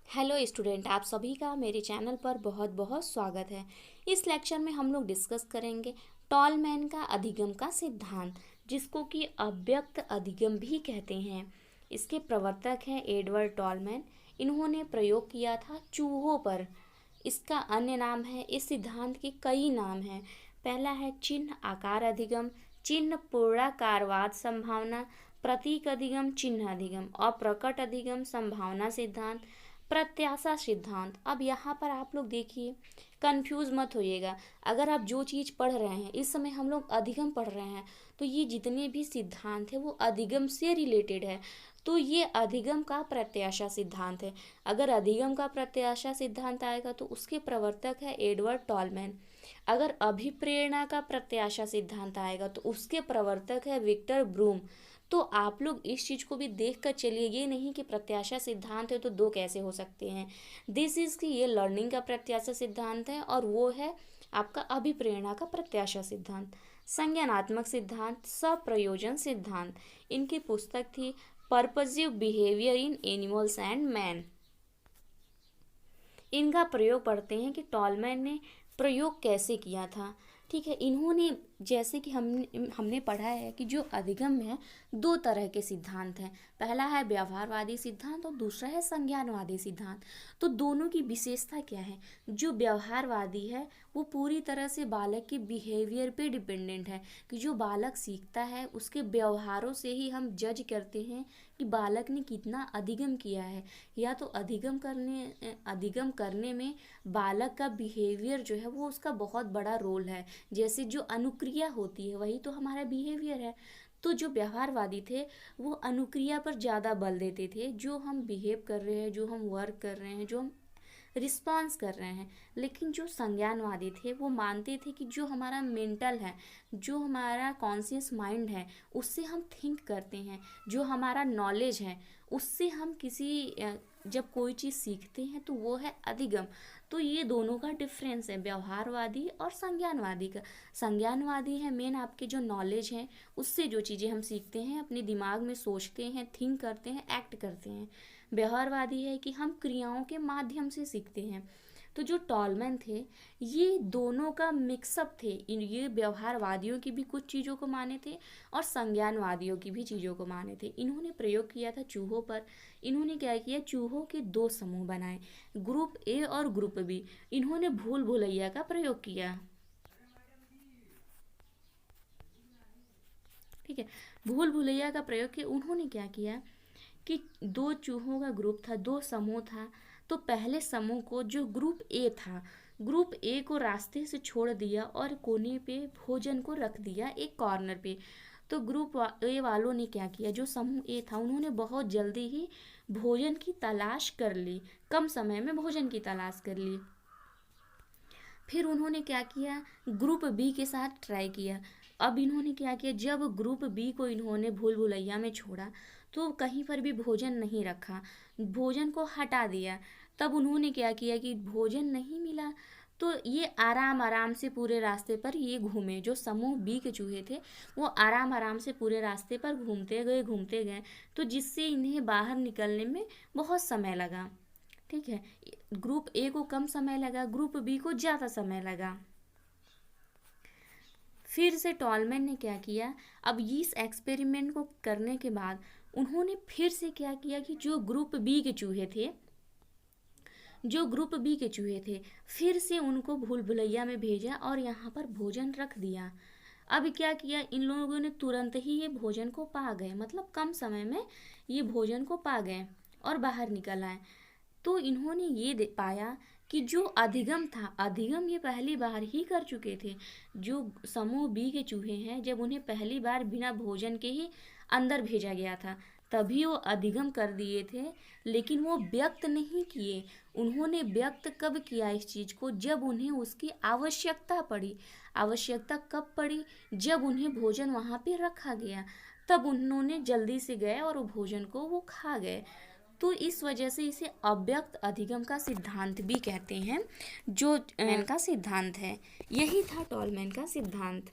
Hello student, आप सभी का मेरे चैनल पर बहुत बहुत स्वागत है। इस लेक्चर में हम लोग डिस्कस करेंगे टॉलमैन का अधिगम का सिद्धांत, जिसको कि अव्यक्त अधिगम भी कहते हैं। इसके प्रवर्तक हैं एडवर्ड टॉलमैन। इन्होंने प्रयोग किया था चूहों पर। इसका अन्य नाम है, इस सिद्धांत के कई नाम हैं। पहला है चिन्ह आकार अधिगम, चिन्ह पूर्णाकारवाद संभावना, प्रतीक अधिगम, चिन्ह अधिगम, अप्रकट अधिगम, संभावना सिद्धांत, प्रत्याशा सिद्धांत। अब यहाँ पर आप लोग देखिए, कंफ्यूज मत होइएगा। अगर आप जो चीज़ पढ़ रहे हैं, इस समय हम लोग अधिगम पढ़ रहे हैं, तो ये जितने भी सिद्धांत है वो अधिगम से रिलेटेड है। तो ये अधिगम का प्रत्याशा सिद्धांत है। अगर अधिगम का प्रत्याशा सिद्धांत आएगा तो उसके प्रवर्तक है एडवर्ड टॉलमैन। अगर अभिप्रेरणा का प्रत्याशा सिद्धांत आएगा तो उसके प्रवर्तक है विक्टर ब्रूम। तो आप लोग इस चीज़ को भी देख कर चलिए, ये नहीं कि प्रत्याशा सिद्धांत है तो दो कैसे हो सकते हैं। दिस इज कि ये लर्निंग का प्रत्याशा सिद्धांत है और वो है आपका अभिप्रेरणा का प्रत्याशा सिद्धांत। संज्ञानात्मक सिद्धांत, सप्रयोजन सिद्धांत। इनकी पुस्तक थी purposive behaviour in animals and man. इनका प्रयोग पढ़ते हैं कि टॉलमैन ने प्रयोग कैसे किया था। ठीक है, इन्होंने जैसे कि हमने पढ़ा है कि जो अधिगम है दो तरह के सिद्धांत हैं। पहला है व्यवहारवादी सिद्धांत और दूसरा है संज्ञानवादी सिद्धांत। तो दोनों की विशेषता क्या है? जो व्यवहारवादी है वो पूरी तरह से बालक के बिहेवियर पे डिपेंडेंट है, कि जो बालक सीखता है उसके व्यवहारों से ही हम जज करते हैं कि बालक ने कितना अधिगम किया है। या तो अधिगम करने में बालक का बिहेवियर जो है वो उसका बहुत बड़ा रोल है। जैसे जो अनुक्रिया होती है वही तो हमारा बिहेवियर है। तो जो व्यवहारवादी थे वो अनुक्रिया पर ज़्यादा बल देते थे, जो हम बिहेव कर रहे हैं, जो हम वर्क कर रहे हैं, जो हम रिस्पॉन्स कर रहे हैं। लेकिन जो संज्ञानवादी थे वो मानते थे कि जो हमारा मेंटल है, जो हमारा कॉन्शियस माइंड है, उससे हम थिंक करते हैं, जो हमारा नॉलेज है उससे हम जब कोई चीज़ सीखते हैं तो वो है अधिगम। तो ये दोनों का डिफरेंस है, व्यवहारवादी और संज्ञानवादी का। संज्ञानवादी है मेन आपके जो नॉलेज है, उससे जो चीज़ें हम सीखते हैं, अपने दिमाग में सोचते हैं, थिंक करते हैं, एक्ट करते हैं। व्यवहारवादी है कि हम क्रियाओं के माध्यम से सीखते हैं। तो जो टॉलमैन थे ये दोनों का मिक्सअप थे। ये व्यवहारवादियों की भी कुछ चीज़ों को माने थे और संज्ञानवादियों की भी चीज़ों को माने थे। इन्होंने प्रयोग किया था चूहों पर। इन्होंने क्या किया, चूहों के दो समूह बनाए, ग्रुप ए और ग्रुप बी। इन्होंने भूल भुलैया का प्रयोग किया। ठीक है, भूल भुलैया का प्रयोग किया। उन्होंने क्या किया कि दो चूहों का ग्रुप था, दो समूह था। तो पहले समूह को, जो ग्रुप ए था, ग्रुप ए को रास्ते से छोड़ दिया और कोने पे भोजन को रख दिया एक कॉर्नर पे। तो ग्रुप ए वालों ने क्या किया, जो समूह ए था उन्होंने बहुत जल्दी ही भोजन की तलाश कर ली, कम समय में भोजन की तलाश कर ली। फिर उन्होंने क्या किया, ग्रुप बी के साथ ट्राई किया। अब इन्होंने क्या किया, जब ग्रुप बी को इन्होंने भूल भुलैया में छोड़ा तो कहीं पर भी भोजन नहीं रखा, भोजन को हटा दिया। तब उन्होंने क्या किया कि भोजन नहीं मिला तो ये आराम आराम से पूरे रास्ते पर ये घूमे। जो समूह बी के चूहे थे वो आराम आराम से पूरे रास्ते पर घूमते गए, तो जिससे इन्हें बाहर निकलने में बहुत समय लगा। ठीक है, ग्रुप ए को कम समय लगा, ग्रुप बी को ज़्यादा समय लगा। फिर से टॉलमैन ने क्या किया, अब इस एक्सपेरिमेंट को करने के बाद उन्होंने फिर से क्या किया कि जो ग्रुप बी के चूहे थे फिर से उनको भूल भुलैया में भेजा और यहाँ पर भोजन रख दिया। अब क्या किया, इन लोगों ने तुरंत ही ये भोजन को पा गए, मतलब कम समय में ये भोजन को पा गए और बाहर निकल आए। तो इन्होंने ये पाया कि जो अधिगम था, अधिगम ये पहली बार ही कर चुके थे। जो समूह बी के चूहे हैं, जब उन्हें पहली बार बिना भोजन के ही अंदर भेजा गया था तभी वो अधिगम कर दिए थे, लेकिन वो व्यक्त नहीं किए। उन्होंने व्यक्त कब किया इस चीज़ को, जब उन्हें उसकी आवश्यकता पड़ी। आवश्यकता कब पड़ी, जब उन्हें भोजन वहाँ पे रखा गया, तब उन्होंने जल्दी से गए और वो भोजन को वो खा गए। तो इस वजह से इसे अव्यक्त अधिगम का सिद्धांत भी कहते हैं, जो टॉलमैन का सिद्धांत है। यही था टॉलमैन का सिद्धांत।